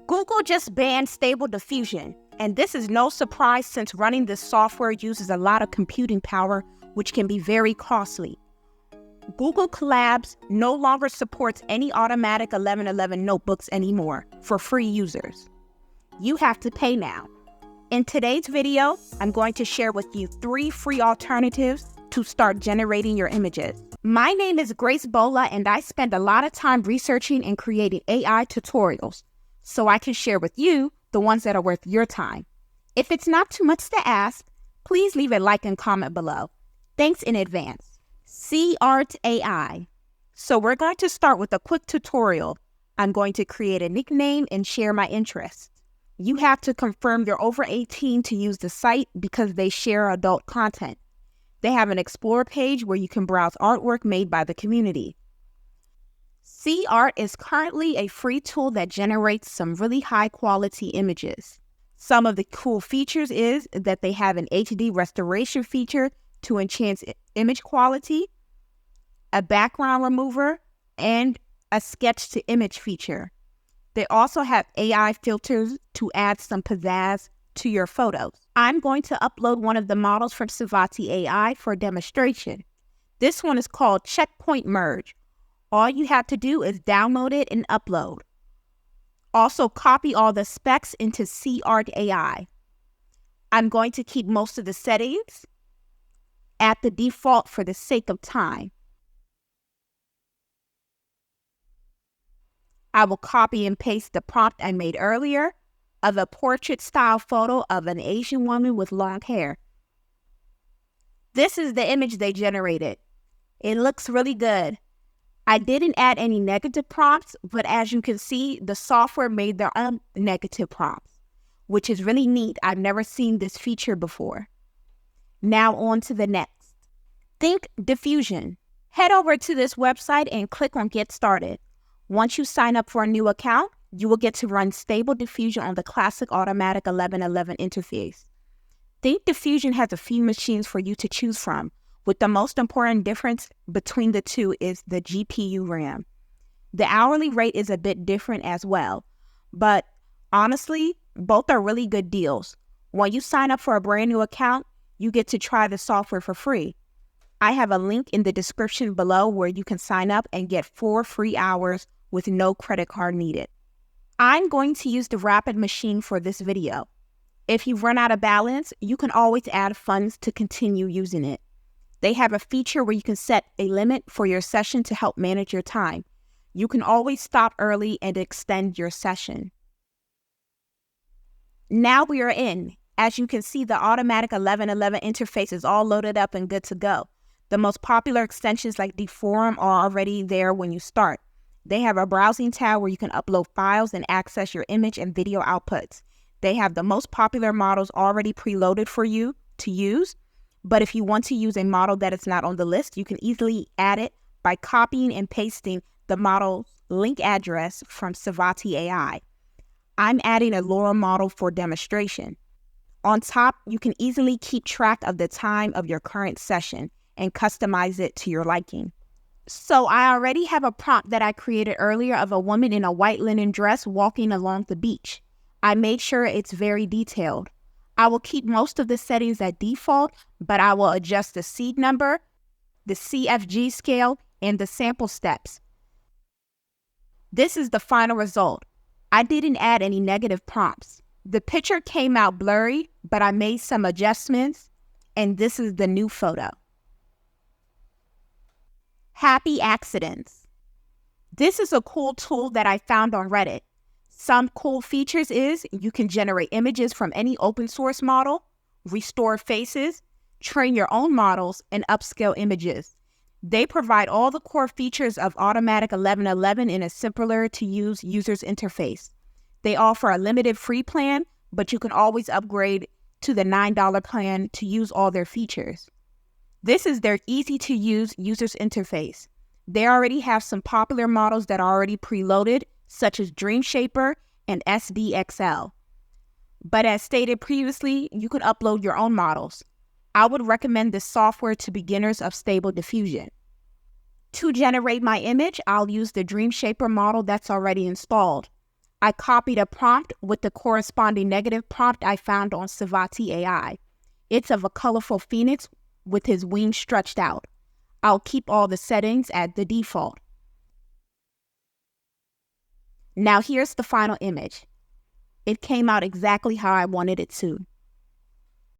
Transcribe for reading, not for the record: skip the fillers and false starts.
Google just banned Stable Diffusion, and this is no surprise since running this software uses a lot of computing power, which can be very costly. Google Colabs no longer supports any automatic 1111 notebooks anymore for free users. You have to pay now. In today's video, I'm going to share with you 3 free alternatives to start generating your images. My name is Grace Bola, and I spend a lot of time researching and creating AI tutorials, so I can share with you the ones that are worth your time. If it's not too much to ask, please leave a like and comment below. Thanks in advance. CRdai. So we're going to start with a quick tutorial. I'm going to create a nickname and share my interests. You have to confirm you're over 18 to use the site because they share adult content. They have an Explore page where you can browse artwork made by the community. CRt is currently a free tool that generates some really high quality images. Some of the cool features is that they have an HD restoration feature to enhance image quality, a background remover, and a sketch to image feature. They also have AI filters to add some pizzazz to your photos. I'm going to upload one of the models from CRdai for demonstration. This one is called Checkpoint Merge. All you have to do is download it and upload. Also copy all the specs into CRdai. I'm going to keep most of the settings at the default for the sake of time. I will copy and paste the prompt I made earlier of a portrait-style photo of an Asian woman with long hair. This is the image they generated. It looks really good. I didn't add any negative prompts, but as you can see, the software made their own negative prompts, which is really neat. I've never seen this feature before. Now on to the next. Think Diffusion. Head over to this website and click on Get Started. Once you sign up for a new account, you will get to run Stable Diffusion on the classic automatic 1111 interface. Think Diffusion has a few machines for you to choose from, with the most important difference between the two is the GPU RAM. The hourly rate is a bit different as well, but honestly, both are really good deals. When you sign up for a brand new account, you get to try the software for free. I have a link in the description below where you can sign up and get 4 free hours with no credit card needed. I'm going to use the Rapid machine for this video. If you run out of balance, you can always add funds to continue using it. They have a feature where you can set a limit for your session to help manage your time. You can always stop early and extend your session. Now we are in. As you can see, the automatic 1111 interface is all loaded up and good to go. The most popular extensions like Diffusion are already there when you start. They have a browsing tab where you can upload files and access your image and video outputs. They have the most popular models already preloaded for you to use, but if you want to use a model that is not on the list, you can easily add it by copying and pasting the model's link address from CRdai. I'm adding a LoRa model for demonstration. On top, you can easily keep track of the time of your current session and customize it to your liking. So I already have a prompt that I created earlier of a woman in a white linen dress walking along the beach. I made sure it's very detailed. I will keep most of the settings at default, but I will adjust the seed number, the CFG scale, and the sample steps. This is the final result. I didn't add any negative prompts. The picture came out blurry, but I made some adjustments, and this is the new photo. Happy accidents. This is a cool tool that I found on Reddit. Some cool features is you can generate images from any open source model, restore faces, train your own models, and upscale images. They provide all the core features of automatic 1111 in a simpler to use user's interface. They offer a limited free plan, but you can always upgrade to the $9 plan to use all their features. This is their easy-to-use user's interface. They already have some popular models that are already preloaded, such as Dream Shaper and SDXL. But as stated previously, you can upload your own models. I would recommend this software to beginners of Stable Diffusion. To generate my image, I'll use the Dream Shaper model that's already installed. I copied a prompt with the corresponding negative prompt I found on Savati AI. It's of a colorful phoenix with his wings stretched out. I'll keep all the settings at the default. Now here's the final image. It came out exactly how I wanted it to.